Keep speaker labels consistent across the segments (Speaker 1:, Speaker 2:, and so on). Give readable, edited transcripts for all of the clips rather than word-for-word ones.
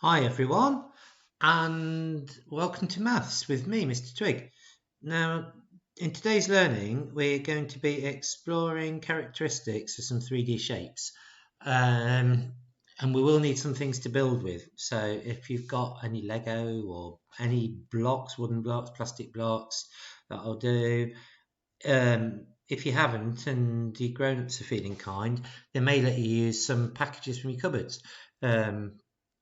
Speaker 1: Hi everyone, and welcome to Maths with me, Mr. Twig. Now, in today's learning, we're going to be exploring characteristics of some 3D shapes, and we will need some things to build with. So, if you've got any Lego or any blocks, wooden blocks, plastic blocks, that'll do. If you haven't, and your grown-ups are feeling kind, they may let you use some packages from your cupboards.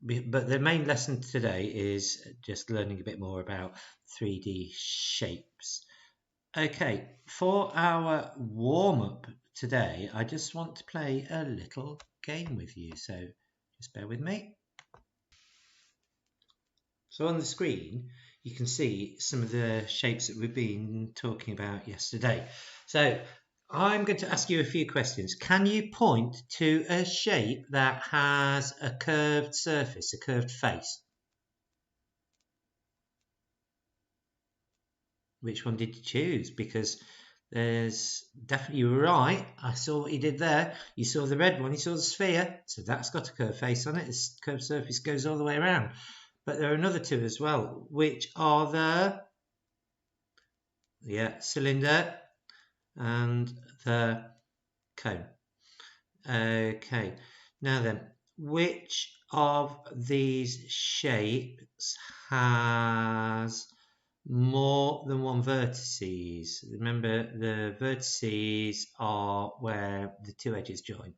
Speaker 1: But the main lesson today is just learning a bit more about 3D shapes. Okay, for our warm-up today, I just want to play a little game with you, so just bear with me. So on the screen, you can see some of the shapes that we've been talking about yesterday. So I'm going to ask you a few questions. Can you point to a shape that has a curved surface, a curved face? Which one did you choose? Because there's definitely, you were right. I saw what you did there. You saw the red one, you saw the sphere. So that's got a curved face on it. This curved surface goes all the way around. But there are another two as well, which are the cylinder and the cone. Okay, now then, which of these shapes has more than one vertices? Remember, the vertices are where the two edges join.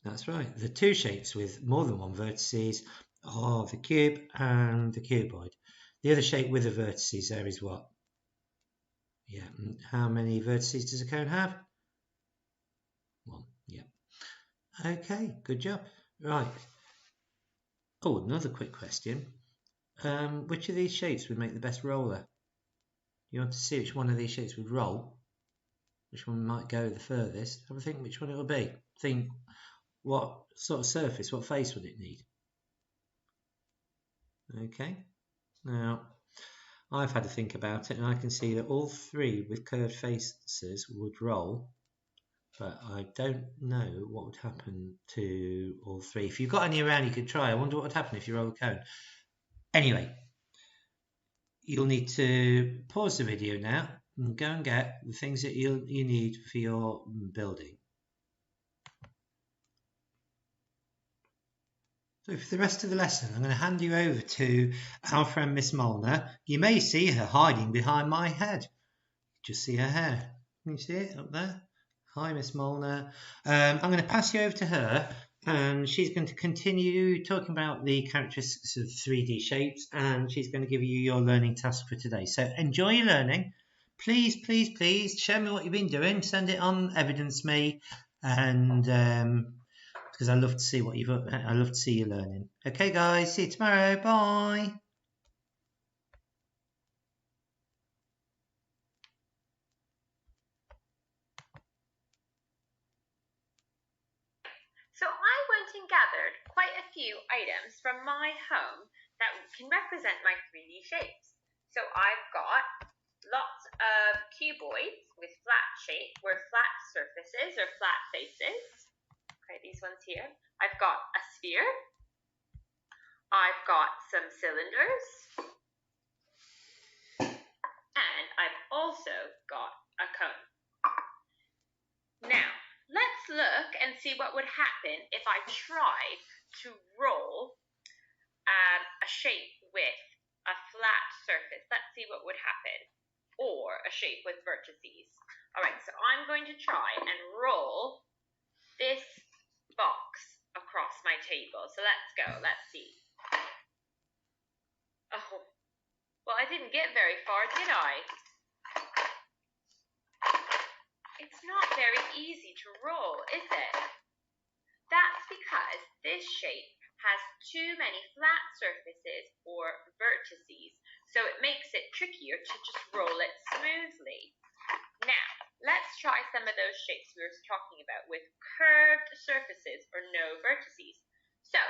Speaker 1: That's right. The two shapes with more than one vertices are the cube and the cuboid. The other shape with the vertices there is what? Yeah. How many vertices does a cone have? One. Yeah. Okay. Good job. Right. Oh, another quick question. Which of these shapes would make the best roller? You want to see which one of these shapes would roll? Which one might go the furthest? Have a think which one it will be. Think what sort of surface, what face would it need? Okay. Now, I've had to think about it, and I can see that all three with curved faces would roll, but I don't know what would happen to all three. If you've got any around, you could try. I wonder what would happen if you roll a cone. Anyway, you'll need to pause the video now and go and get the things that you need for your building. So for the rest of the lesson, I'm going to hand you over to our friend Miss Molnar. You may see her hiding behind my head. Just see her hair. Can you see it up there? Hi, Miss Molnar. I'm going to pass you over to her, and she's going to continue talking about the characteristics of 3D shapes, and she's going to give you your learning task for today. So enjoy your learning. Please, please, please show me what you've been doing. Send it on Evidence Me, and because I love to see I love to see you learning. Okay, guys. See you tomorrow. Bye.
Speaker 2: So I went and gathered quite a few items from my home that can represent my 3D shapes. So I've got lots of cuboids with flat shape, where flat surfaces or flat faces. Okay, these ones here. I've got a sphere. I've got some cylinders. And I've also got a cone. Now, let's look and see what would happen if I tried to roll a shape with a flat surface. Let's see what would happen. Or a shape with vertices. All right, so I'm going to try and roll this box across my table. So let's go. Let's see. Oh, well, I didn't get very far, did I? It's not very easy to roll, is it? That's because this shape has too many flat surfaces or vertices, so it makes it trickier to just roll it smoothly. Now, let's try some of those shapes we were talking about with curved surfaces or no vertices. So,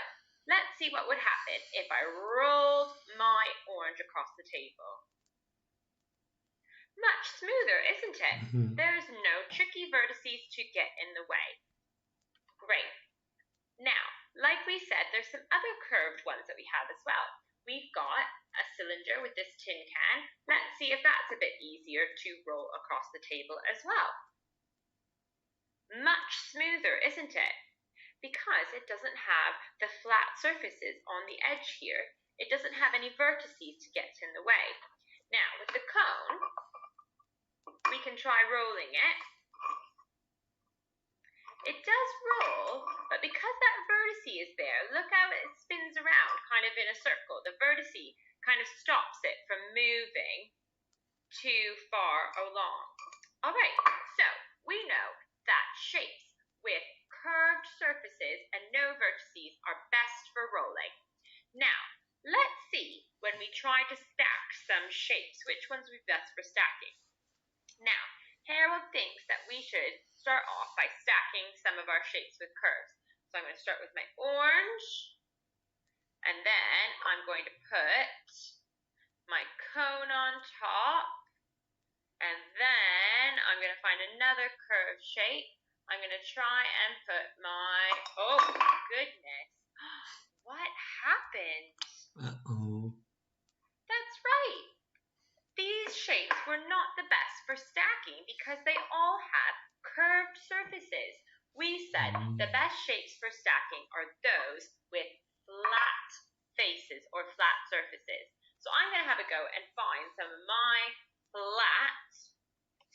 Speaker 2: let's see what would happen if I rolled my orange across the table. Much smoother, isn't it? There's no tricky vertices to get in the way. Great. Now, like we said, there's some other curved ones that we have as well. We've got a cylinder with this tin can. Let's see if that's a bit easier to roll across the table as well. Much smoother, isn't it? Because it doesn't have the flat surfaces on the edge here. It doesn't have any vertices to get in the way. Now, with the cone, we can try rolling it. It does roll, but because that vertice is there, look how it spins around, kind of in a circle. The vertice kind of stops it from moving too far along. All right, so we know that shapes with curved surfaces and no vertices are best for rolling. Now, let's see when we try to stack some shapes, which ones would be best for stacking. Now, Harold thinks that we should start off by stacking some of our shapes with curves. So I'm going to start with my orange, and then I'm going to put my cone on top, and then I'm going to find another curved shape. I'm going to try and put my, oh goodness, what happened?
Speaker 1: Uh-oh.
Speaker 2: That's right. These shapes were not the best for stacking because they all have curved surfaces. We said the best shapes for stacking are those with flat faces or flat surfaces. So I'm going to have a go and find some of my flat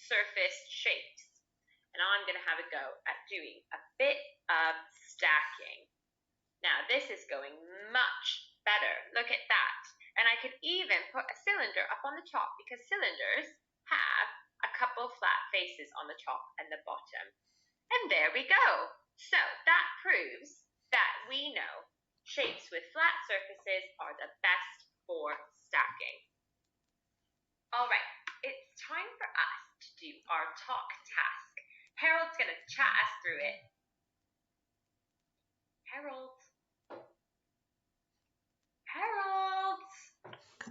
Speaker 2: surfaced shapes. And I'm going to have a go at doing a bit of stacking. Now this is going much better. Look at that. And I could even put a cylinder up on the top because cylinders have a couple flat faces on the top and the bottom. And there we go. So that proves that we know shapes with flat surfaces are the best for stacking. All right, it's time for us to do our talk task. Harold's going to chat us through it. Harold.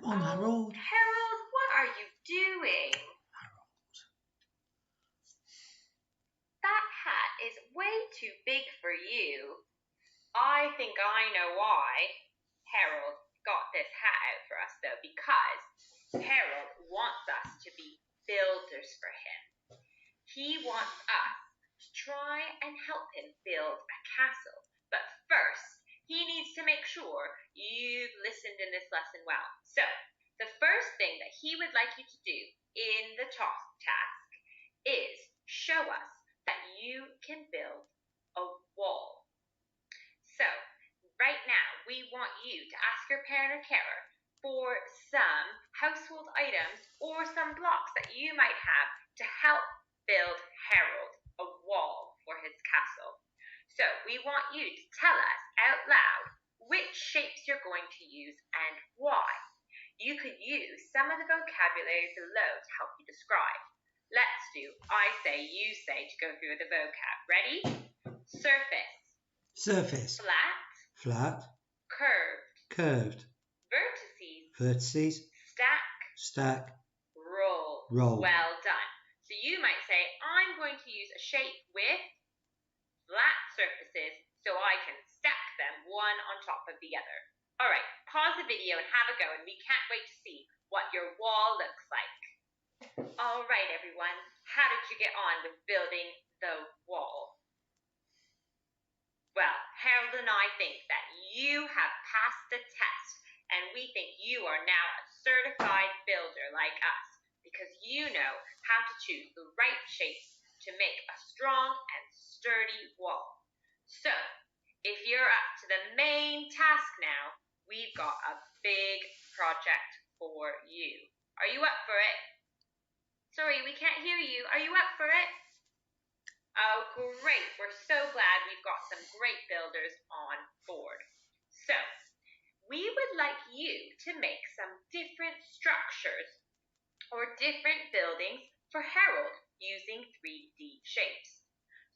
Speaker 1: Come on, Harold.
Speaker 2: Harold, what are you doing?
Speaker 1: Harold.
Speaker 2: That hat is way too big for you. I think I know why Harold got this hat out for us, though, because Harold wants us to be builders for him. He wants us to try and help him build a castle. But first, he needs to make sure you've listened in this lesson well. So, the first thing that he would like you to do in the talk task is show us that you can build a wall. So, right now, we want you to ask your parent or carer for some household items or some blocks that you might have to help build Harold a wall for his castle. So we want you to tell us out loud which shapes you're going to use and why. You could use some of the vocabulary below to help you describe. Let's do I say, you say to go through the vocab. Ready? Surface.
Speaker 1: Surface.
Speaker 2: Flat.
Speaker 1: Flat.
Speaker 2: Curved.
Speaker 1: Curved.
Speaker 2: Vertices.
Speaker 1: Vertices.
Speaker 2: Stack.
Speaker 1: Stack.
Speaker 2: Roll.
Speaker 1: Roll.
Speaker 2: Well done. So you might say, I'm going to use a shape with flat surfaces so I can stack them one on top of the other. All right, pause the video and have a go, and we can't wait to see what your wall looks like. All right, everyone, how did you get on with building the wall? Well, Harold and I think that you have passed the test, and we think you are now a certified builder like us because you know how to choose the right shapes to make a strong and sturdy wall. So, if you're up to the main task now, we've got a big project for you. Are you up for it? Sorry, we can't hear you. Are you up for it? Oh, great. We're so glad we've got some great builders on board. So, we would like you to make some different structures or different buildings for Harold using 3D shapes.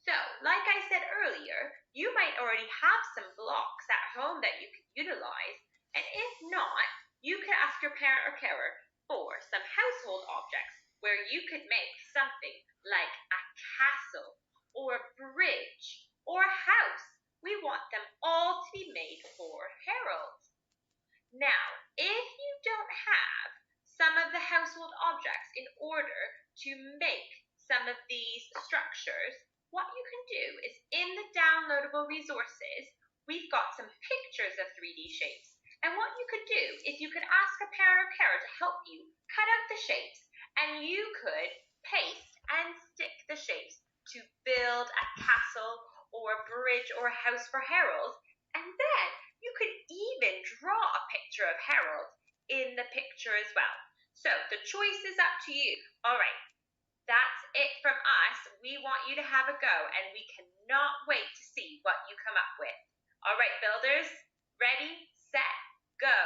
Speaker 2: So, like I said earlier, you might already have some blocks at home that you could utilize, and if not, you could ask your parent or carer for some household objects where you could make something like a castle or a bridge or a house. We want them all to be wonderful resources, we've got some pictures of 3D shapes. And what you could do is you could ask a pair of Kara to help you cut out the shapes, and you could paste and stick the shapes to build a castle or a bridge or a house for Harold. And then you could even draw a picture of Harold in the picture as well. So the choice is up to you. All right, that's it from us. We want you to have a go, and we cannot wait to see what you come up with. All right, builders, ready, set, go.